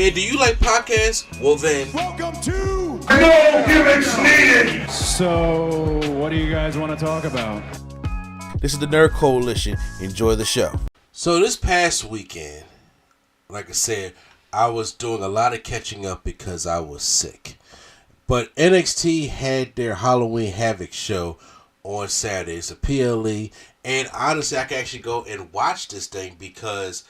Man, do you like podcasts? Well then, welcome to No Gimmicks Needed! So, what do you guys want to talk about? this is the Nerd Coalition. Enjoy the show. So this past weekend, like I said, I was doing a lot of catching up because I was sick. But NXT had their Halloween HAVOC show on Saturday. It's a PLE. And honestly, I can actually go and watch this thing because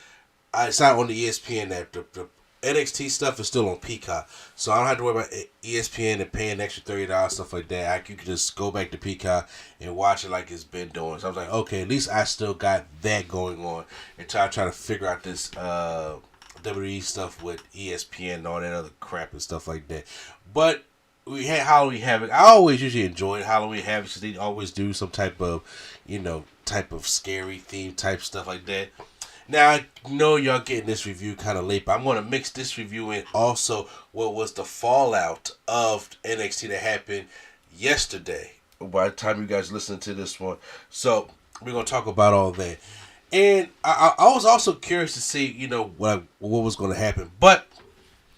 it's not on the ESPN app. The NXT stuff is still on Peacock. So I don't have to worry about ESPN and paying an extra $30, stuff like that. You can just go back to Peacock and watch it like it's been doing. So I was like, okay, at least I still got that going on until I try to figure out this WWE stuff with ESPN and all that other crap and stuff like that. But we had Halloween HAVOC. I always usually enjoy Halloween HAVOC because they always do some type of scary theme type stuff like that. Now, I know y'all getting this review kind of late, but I'm going to mix this review in also what was the fallout of NXT that happened yesterday by the time you guys listen to this one. So, we're going to talk about all that. And I was also curious to see, what was going to happen. But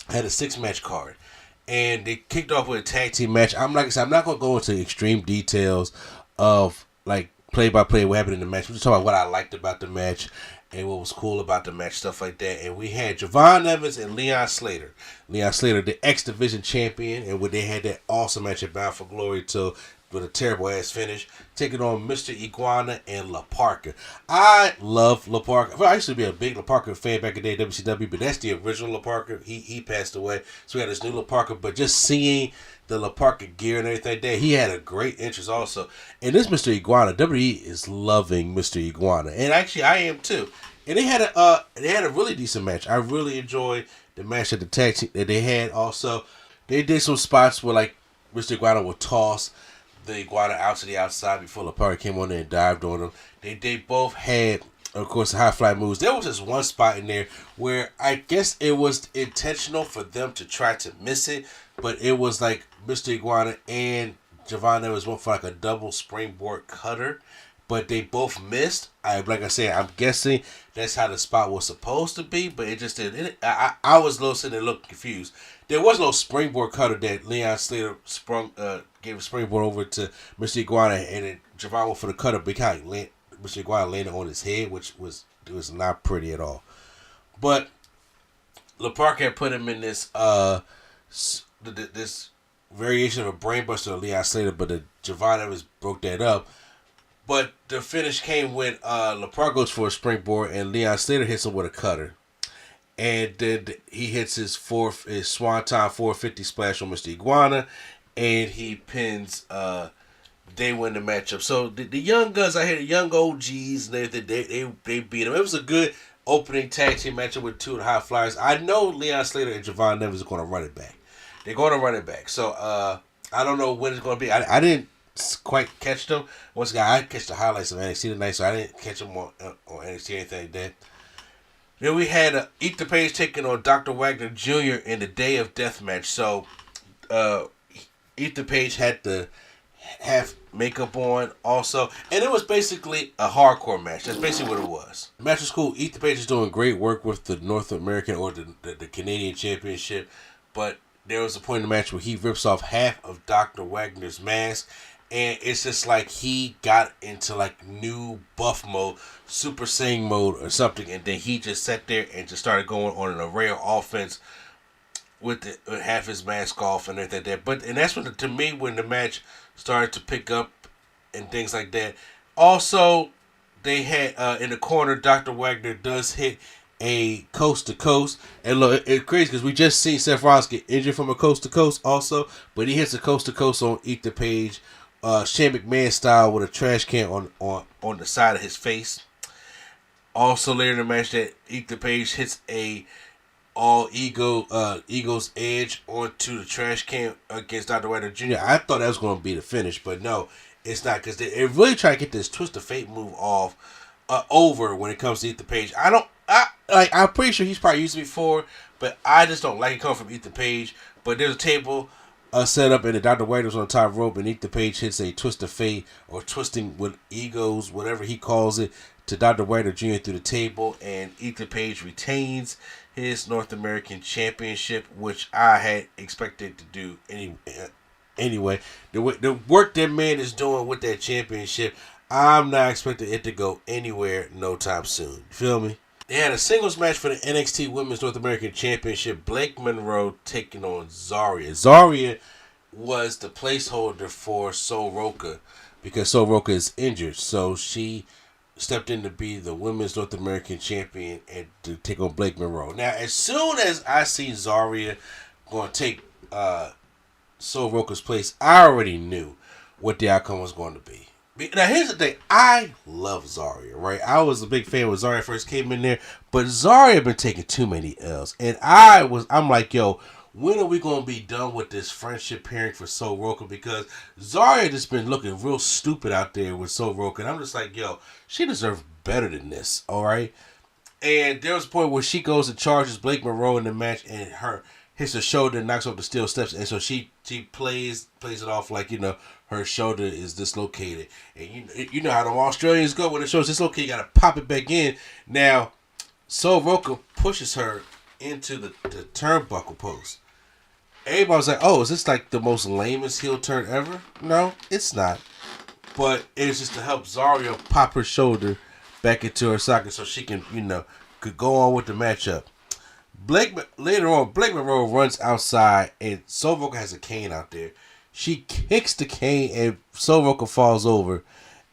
I had a 6-match card. And they kicked off with a tag team match. I'm not going to go into extreme details of, play-by-play what happened in the match. We're just talking about what I liked about the match and what was cool about the match, stuff like that. And we had Javon Evans and Leon Slater. Leon Slater, the X Division champion, and when they had that awesome match at Bound for Glory with a terrible ass finish, taking on Mr. Iguana and La Parka. I love La Parka. Well, I used to be a big La Parka fan back in the day, WCW, but that's the original La Parka. He passed away, so we had this new La Parka. But just seeing the La Parka gear and everything like that, he had a great interest also. And this Mr. Iguana, WWE is loving Mr. Iguana, and actually I am too. And they had a really decent match. I really enjoyed the match at the tag team that they had. Also, they did some spots where Mr. Iguana would toss the Iguana out to the outside before La Parka came on there and dived on them. They both had, of course, high fly moves. There was just one spot in there where I guess it was intentional for them to try to miss it, but it was like Mr. Iguana and Javon Evans went for a double springboard cutter, but they both missed. Like I said, I'm guessing that's how the spot was supposed to be, but it just didn't. I was sitting there looking confused. There was no springboard cutter that Leon Slater gave a springboard over to Mr. Iguana, and then Javon went for the cutter, but Mr. Iguana landed on his head, which was not pretty at all. But La Parka had put him in this this variation of a brainbuster of Leon Slater, but the Javon Evans broke that up. But the finish came when La Parka goes for a springboard and Leon Slater hits him with a cutter. And then he hits his Swanton 450 splash on Mr. Iguana, and he pins. They win the matchup. So the young guns out here, the young OGs, they beat him. It was a good opening tag team matchup with two of the high flyers. I know Leon Slater and Javon Evans are going to run it back. They're going to run it back. So I don't know when it's going to be. I didn't quite catch them. Once again, I catch the highlights of NXT tonight, so I didn't catch them on NXT or anything like that. Then we had Ethan Page taking on Dr. Wagner Jr. in the Day of Death match. So Ethan Page had the half makeup on also, and it was basically a hardcore match. That's basically what it was. The match was cool. Ethan Page is doing great work with the North American or the Canadian Championship, but there was a point in the match where he rips off half of Dr. Wagner's mask, and it's just like he got into new buff mode, Super Saiyan mode or something, and then he just sat there and just started going on an array of offense with half his mask off and everything like that. And that's when, to me, when the match started to pick up and things like that. Also, they had in the corner, Dr. Wagner does hit a coast to coast, and look, it's crazy because we just seen Seth Rollins get injured from a coast to coast also, but he hits a coast to coast on Ethan Page, Shane McMahon style with a trash can on the side of his face. Also later in the match, that Ethan Page hits a Eagle's Edge onto the trash can against Dr. Wagner Jr. I thought that was going to be the finish, but no, it's not, because they really try to get this Twist of Fate move over when it comes to Ethan Page. I'm pretty sure he's probably used it before, but I just don't like it coming from Ethan Page. But there's a table set up, and the Dr. Wagner's on the top rope, and Ethan Page hits a Twist of Fate, or twisting with egos, whatever he calls it, to Dr. Wagner Jr. through the table, and Ethan Page retains. his North American Championship, which I had expected to do anyway. The work that man is doing with that championship, I'm not expecting it to go anywhere no time soon. You feel me? They had a singles match for the NXT Women's North American Championship. Blake Monroe taking on Zarya. Zarya was the placeholder for Soroka because Soroka is injured. So she stepped in to be the Women's North American Champion and to take on Blake Monroe. Now, as soon as I see Zarya going to take Soroka's place, I already knew what the outcome was going to be. Now, here's the thing. I love Zarya, right? I was a big fan when Zarya first came in there, but Zarya been taking too many L's. And I'm like, yo, when are we going to be done with this friendship pairing for Soroka? Because Zarya just been looking real stupid out there with Soroka. And I'm just like, yo, she deserves better than this, all right? And there was a point where she goes and charges Blake Monroe in the match and her hits her shoulder and knocks off the steel steps. And so she plays it off like, you know, her shoulder is dislocated. And you know how the Australians go when the shoulder's dislocated, you got to pop it back in. Now, Soroka pushes her into the turnbuckle post. Everybody was like, oh, is this like the most lamest heel turn ever? No, it's not. But it's just to help Zarya pop her shoulder back into her socket so she can, could go on with the matchup. Later on, Blake Monroe runs outside and Soroka has a cane out there. She kicks the cane and Soroka falls over.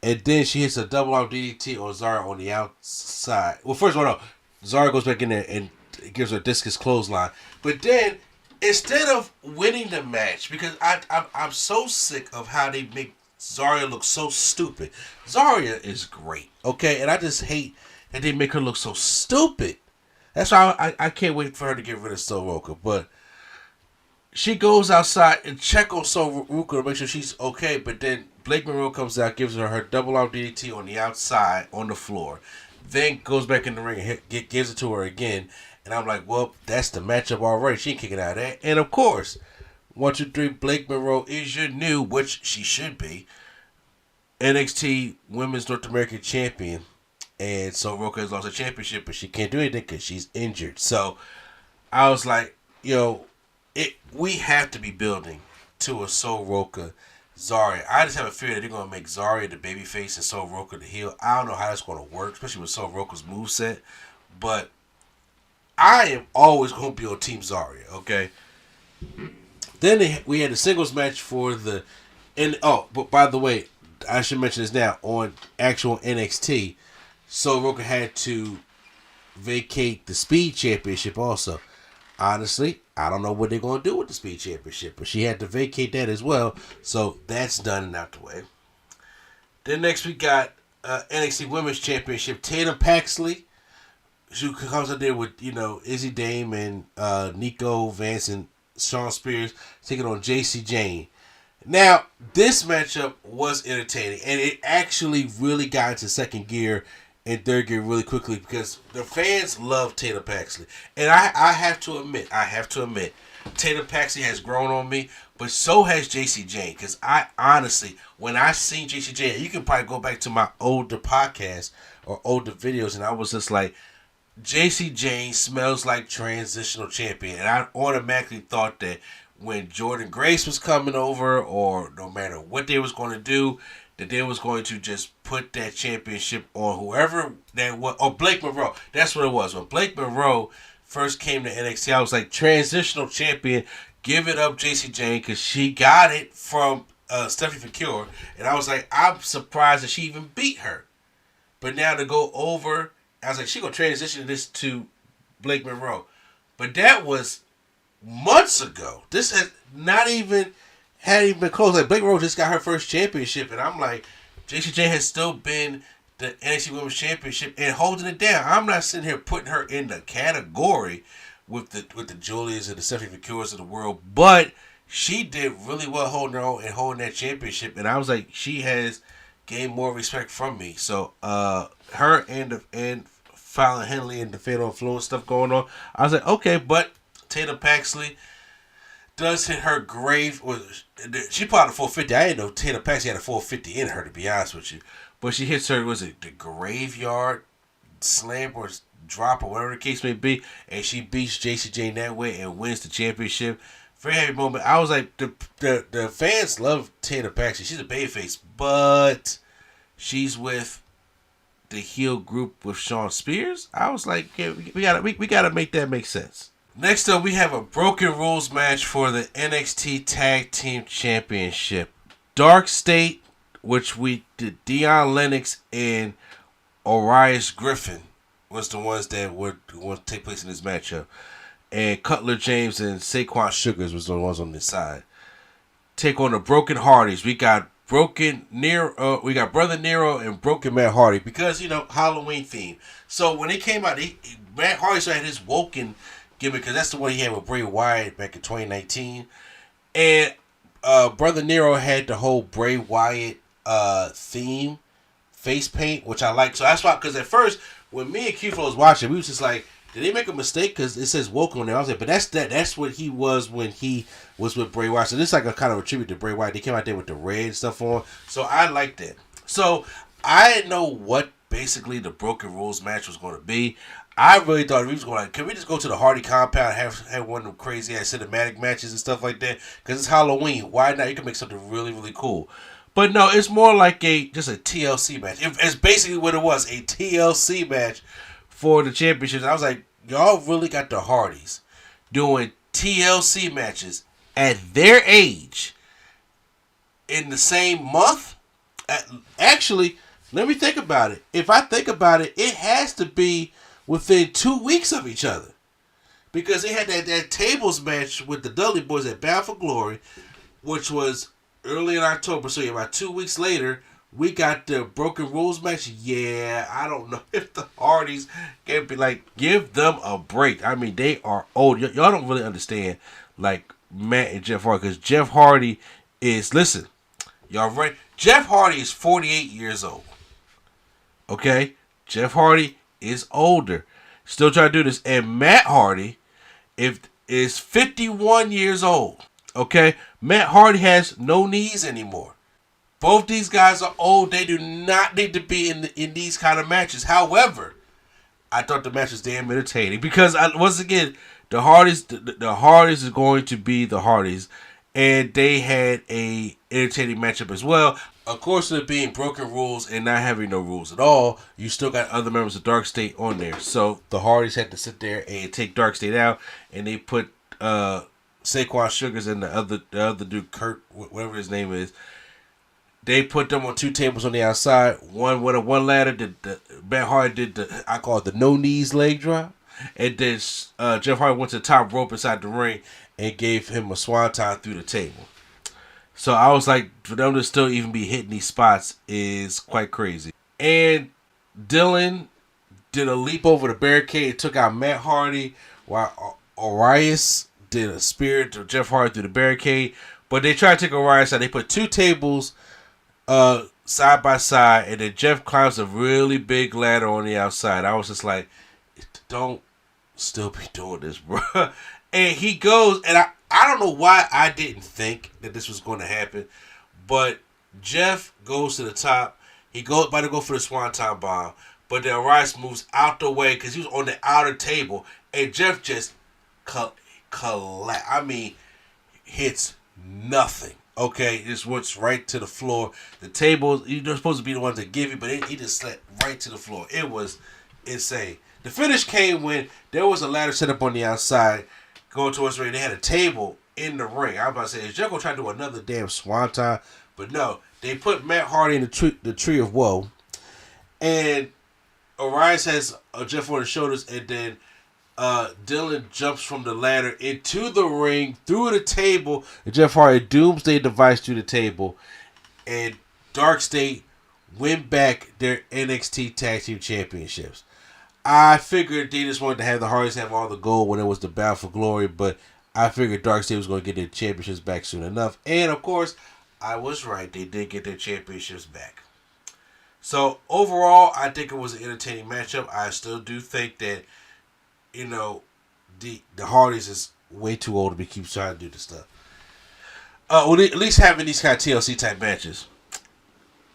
And then she hits a double arm DDT on Zarya on the outside. Well, first of all, no. Zarya goes back in there and gives her a discus clothesline. But then, instead of winning the match, because I'm so sick of how they make Zarya look so stupid. Zarya is great, okay? And I just hate that they make her look so stupid. That's why I can't wait for her to get rid of Soroka. But she goes outside and check on Soroka to make sure she's okay. But then Blake Monroe comes out, gives her double arm DDT on the outside on the floor. Then goes back in the ring and gives it to her again. And I'm like, well, that's the matchup already. She ain't kicking out of that. And of course, 1, 2, 3, Blake Monroe is your new, which she should be, NXT Women's North American Champion. And Soroka has lost a championship, but she can't do anything because she's injured. So I was like, we have to be building to a Soroka Zarya. I just have a fear that they're going to make Zarya the babyface and Soroka the heel. I don't know how that's going to work, especially with Soroka's moveset. But I am always going to be on Team Zarya, okay? Then we had a singles match for the... but by the way, I should mention this now. On actual NXT, Soroka had to vacate the Speed Championship also. Honestly, I don't know what they're going to do with the Speed Championship, but she had to vacate that as well. So that's done and out the way. Then next we got NXT Women's Championship. Tatum Paxley, who comes out there with, Izzy Dame and Nico Vance and Shawn Spears taking on JC Jane. Now, this matchup was entertaining, and it actually really got into second gear and third gear really quickly because the fans love Tatum Paxley. And I have to admit, Tatum Paxley has grown on me, but so has JC Jane. Because I honestly, when I seen JC Jane, you can probably go back to my older podcasts or older videos, and I was just like, JC Jane smells like transitional champion. And I automatically thought that when Jordan Grace was coming over, or no matter what they was going to do, that they was going to just put that championship on whoever that was. Oh, Blake Monroe. That's what it was. When Blake Monroe first came to NXT, I was like, transitional champion, give it up JC Jane, because she got it from Stephanie McCure. And I was like, I'm surprised that she even beat her. But now to go over, I was like, she going to transition this to Blake Monroe. But that was months ago. This had hadn't even been close. Like, Blake Monroe just got her first championship, and I'm like, JC Jane has still been the NXT Women's Championship and holding it down. I'm not sitting here putting her in the category with the Julias and the Stephanie McCures of the world, but she did really well holding her own and holding that championship, and I was like, she has gained more respect from me. So her and Fallon Henley and the Fatal Influence stuff going on, I was like, okay, but Tatum Paxley does hit her grave. She put out a 450. I didn't know Tatum Paxley had a 450 in her, to be honest with you. But she hits her, was it the graveyard slam or drop or whatever the case may be, and she beats JC Jane that way and wins the championship. Very happy moment. I was like, the fans love Taylor Paxton. She's a babyface, but she's with the heel group with Shawn Spears. I was like, yeah, we gotta make that make sense. Next up, we have a Broken Rules match for the NXT Tag Team Championship. Dark State, which we did, Deion Lennox and Orias Griffin was the ones that were going to take place in this matchup. And Cutler James and Saquon Sugars was the ones on this side. Take on the Broken Hardys. We got Brother Nero and Broken Matt Hardy because, Halloween theme. So when they came out, Matt Hardy started his Woken gimmick because that's the one he had with Bray Wyatt back in 2019. And Brother Nero had the whole Bray Wyatt theme, face paint, which I like. So that's why, because at first, when me and Q-Flow was watching, we was just like, did they make a mistake? Because it says Woken on there. I was like, but that's what he was when he was with Bray Wyatt. So this is like a kind of a tribute to Bray Wyatt. They came out there with the red stuff on. So I liked that. So I didn't know what basically the Broken Rules match was going to be. I really thought we was going to, can we just go to the Hardy compound and have one of them crazy ass cinematic matches and stuff like that? Because it's Halloween. Why not? You can make something really, really cool. But no, it's more like just a TLC match. It's basically what it was, a TLC match for the championships. I was like, y'all really got the Hardys doing TLC matches at their age in the same month? Actually, let me think about it. If I think about it, it has to be within 2 weeks of each other. Because they had that tables match with the Dudley Boys at Bound for Glory, which was early in October. So about 2 weeks later, we got the Broken Rules match. Yeah, I don't know if the Hardys can be like, give them a break. I mean, they are old. Y'all don't really understand, like, Matt and Jeff Hardy. Because Jeff Hardy is, listen, y'all right? Jeff Hardy is 48 years old. Okay? Jeff Hardy is older. Still trying to do this. And Matt Hardy is 51 years old. Okay? Matt Hardy has no knees anymore. Both these guys are old. They do not need to be in these kind of matches. However, I thought the match was damn entertaining because once again, the Hardys is going to be the Hardys, and they had a entertaining matchup as well. Of course, with it being Broken Rules and not having no rules at all, you still got other members of Dark State on there. So the Hardys had to sit there and take Dark State out, and they put Saquon Sugars and the other dude, Kurt, whatever his name is. They put them on two tables on the outside. One with one ladder. Matt Hardy did I call it the no knees leg drop. And then Jeff Hardy went to the top rope inside the ring and gave him a swanton through the table. So I was like, for them to still even be hitting these spots is quite crazy. And Dylan did a leap over the barricade, took out Matt Hardy, while Orias did a spear to Jeff Hardy through the barricade. But they tried to take Orias out. They put two tables side by side, and then Jeff climbs a really big ladder on the outside. I was just like, don't still be doing this, bro. And he goes, and I don't know why I didn't think that this was going to happen, but Jeff goes to the top. He goes about to go for the swanton bomb, but then Orias moves out the way because he was on the outer table, and Jeff just collapsed. I mean, hits nothing. Okay, just went right to the floor. The table, you're supposed to be the ones that give you, but he just slept right to the floor. It was insane. The finish came when there was a ladder set up on the outside going towards the ring. They had a table in the ring. I was about to say, is Jeff going to try to do another damn swanton? But no, they put Matt Hardy in the tree of woe. And Orias has Jeff on his shoulders, and then Dylan jumps from the ladder into the ring, through the table, and Jeff Hardy doomsday device through the table, and Dark State win back their NXT Tag Team Championships. I figured they just wanted to have the Hardys have all the gold when it was the Bound for Glory, but I figured Dark State was going to get their championships back soon enough. And of course, I was right. They did get their championships back. So overall, I think it was an entertaining matchup. I still do think that, you know, the Hardys is way too old to be keep trying to do this stuff. Well, at least having these kind of TLC type matches.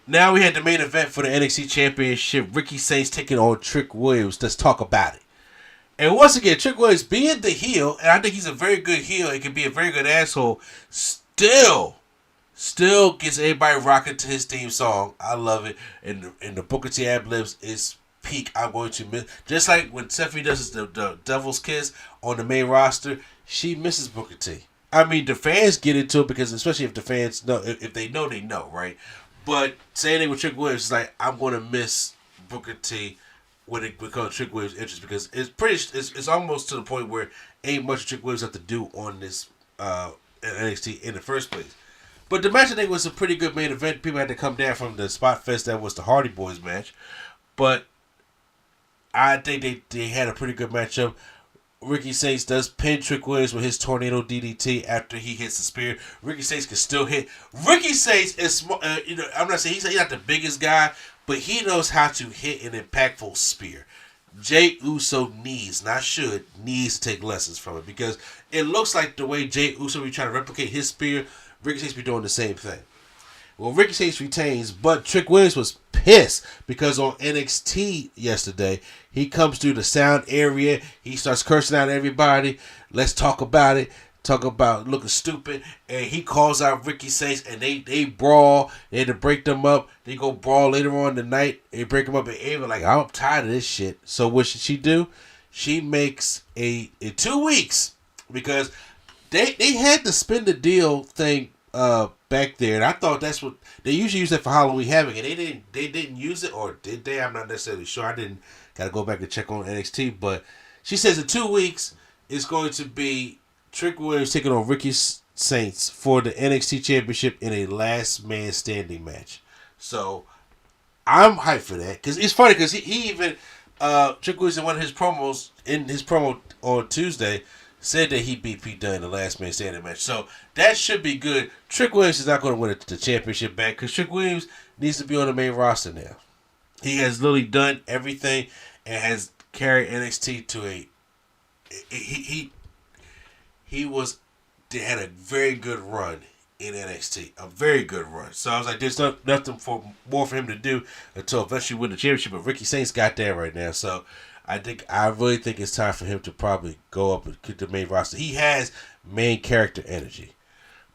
Now we had the main event for the NXT Championship. Ricky Saints taking on Trick Williams. Let's talk about it. And once again, Trick Williams being the heel, and I think he's a very good heel, and can be a very good asshole, still gets everybody rocking to his theme song. I love it. And the Booker T ad-libs is peak. I'm going to miss. Just like when Stephanie does the Devil's Kiss on the main roster, she misses Booker T. I mean, the fans get into it because, especially if the fans know, if they know, they know, right? But saying it with Trick Williams is like, I'm going to miss Booker T when it becomes Trick Williams' interest, because it's almost to the point where ain't much Trick Williams have to do on this NXT in the first place. But the match, I think, was a pretty good main event. People had to come down from the spot fest that was the Hardy Boys match. But I think they had a pretty good matchup. Ricky Saints does pin Trick Williams with his tornado DDT after he hits the spear. Ricky Saints can still hit. Ricky Saints is, I'm not saying he's not the biggest guy, but he knows how to hit an impactful spear. Jey Uso needs to take lessons from it, because it looks like the way Jey Uso be trying to replicate his spear, Ricky Saints be doing the same thing. Well, Ricky Saints retains, but Trick Williams was pissed because on NXT yesterday, he comes through the sound area. He starts cursing out everybody. Let's talk about it. Talk about looking stupid. And he calls out Ricky Saints, and they brawl. They had to break them up. They go brawl later on in the night. They break them up, and Ava like, I'm tired of this shit. So what should she do? She makes in 2 weeks, because they had to spin the deal thing back there, and I thought that's what they usually use that for Halloween Havoc, and they didn't use it, or did they? I'm not necessarily sure. I didn't. Got to go back and check on NXT, but she says in 2 weeks it's going to be Trick Williams taking on Ricky Saints for the NXT Championship in a last man standing match. So I'm hyped for that, because it's funny, because he even Trick Williams in one of his promos, in his promo on Tuesday, said that he beat Pete Dunne in the last man standing match. So that should be good. Trick Williams is not going to win the championship back, because Trick Williams needs to be on the main roster now. He has literally done everything and has carried NXT to a... They had a very good run in NXT. A very good run. So I was like, there's nothing more for him to do until eventually win the championship. But Ricky Saints got that right now. So I really think it's time for him to probably go up and get the main roster. He has main character energy.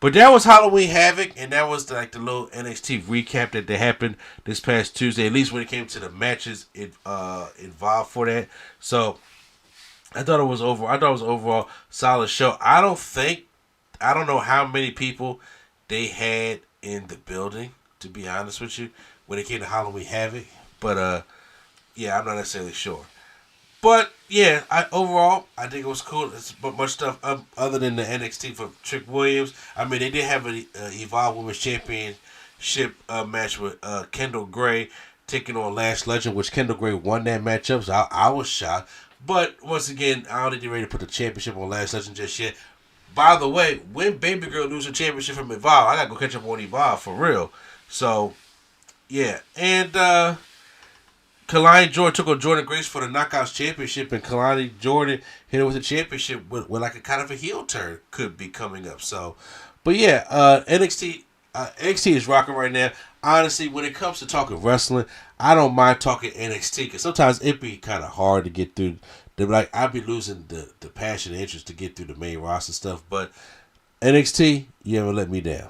But that was Halloween Havoc, and that was the little NXT recap that happened this past Tuesday, at least when it came to the matches involved for that. So I thought it was overall solid show. I don't know how many people they had in the building, to be honest with you, when it came to Halloween Havoc. But yeah, I'm not necessarily sure. But yeah, overall, I think it was cool. It's much stuff other than the NXT for Trick Williams. I mean, they did have an Evolve Women's Championship match with Kendall Gray taking on Lash Legend, which Kendall Gray won that matchup. So I was shocked. But once again, I don't think they're ready to put the championship on Lash Legend just yet. By the way, when Baby Girl loses a championship from Evolve, I gotta go catch up on Evolve for real. So yeah, and Kalani Jordan took on Jordan Grace for the Knockouts Championship, and Kalani Jordan hit her with the championship with like a kind of a heel turn could be coming up. So, but yeah, NXT is rocking right now. Honestly, when it comes to talking wrestling, I don't mind talking NXT, because sometimes it be kind of hard to get through. I'd be losing the passion and interest to get through the main roster stuff. But NXT, you haven't let me down.